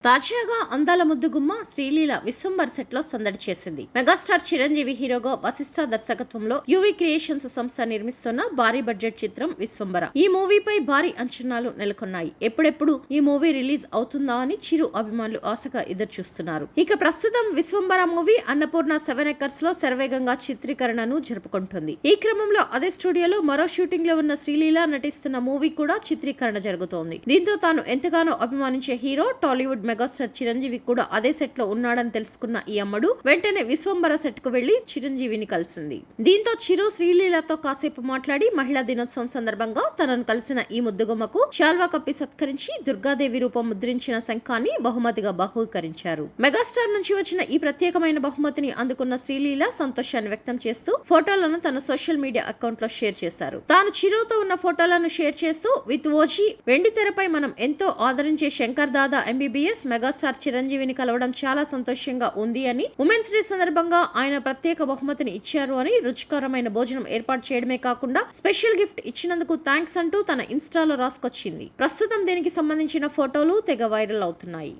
తాజాగా అందాల ముద్దుగుమ్మ శ్రీలీల విశ్వంబర్ సెట్ లో సందడి చేసింది. మెగాస్టార్ చిరంజీవి హీరోగా వశిష్ఠ దర్శకత్వంలో యువి క్రియేషన్స్ సంస్థ నిర్మిస్తున్న భారీ బడ్జెట్ చిత్రం విశ్వంబర. ఈ మూవీపై భారీ అంచనాలు నెలకొన్నాయి. ఎప్పుడెప్పుడు ఈ మూవీ రిలీజ్ అవుతుందా అని చిరు అభిమానులు ఆశగా ఎదురుచూస్తున్నారు. ఇక ప్రస్తుతం విశ్వంబర మూవీ అన్నపూర్ణ 7 ఎకర్స్ లో శరవేగంగా చిత్రీకరణను జరుపుకుంటుంది. ఈ క్రమంలో అదే స్టూడియోలో మరో షూటింగ్ లో ఉన్న శ్రీలీల నటిస్తున్న మూవీ కూడా చిత్రీకరణ జరుగుతోంది. దీంతో తాను ఎంతగానో అభిమానించే హీరో టాలీవుడ్ మెగాస్టార్ చిరంజీవి కూడా అదే సెట్ లో ఉన్నాడని తెలుసుకున్న ఈ అమ్మడు వెంటనే విశ్వంబర సెట్ కు వెళ్లి చిరంజీవిని కలిసింది. దీంతో చిరు శ్రీలీలతో కాసేపు మాట్లాడి మహిళా దినోత్సవం సందర్భంగా తనను కలిసిన ఈ ముద్దుగుమ్మకు శాల్వా కప్పి సత్కరించి దుర్గాదేవి రూపం ముద్రించిన శంఖాన్ని బహుమతిగా బహూకరించారు. మెగాస్టార్ నుంచి వచ్చిన ఈ ప్రత్యేకమైన బహుమతిని అందుకున్న శ్రీలీల సంతోషాన్ని వ్యక్తం చేస్తూ ఫోటోలను తన సోషల్ మీడియా అకౌంట్ లో షేర్ చేశారు. తాను చిరుతో ఉన్న ఫోటోలను షేర్ చేస్తూ విత్ ఓజీ వెండి తెరపై మనం ఎంతో ఆదరించే శంకర్ దాదా ఎంబీబీఎస్ మెగాస్టార్ చిరంజీవిని కలవడం చాలా సంతోషంగా ఉంది అని, ఉమెన్స్ డే సందర్భంగా ఆయన ప్రత్యేక బహుమతిని ఇచ్చారు అని, రుచికరమైన భోజనం ఏర్పాటు చేయడమే కాకుండా స్పెషల్ గిఫ్ట్ ఇచ్చినందుకు థ్యాంక్స్ అంటూ తన ఇన్స్టాలో రాసుకొచ్చింది. ప్రస్తుతం దీనికి సంబంధించిన ఫోటోలు తెగ వైరల్ అవుతున్నాయి.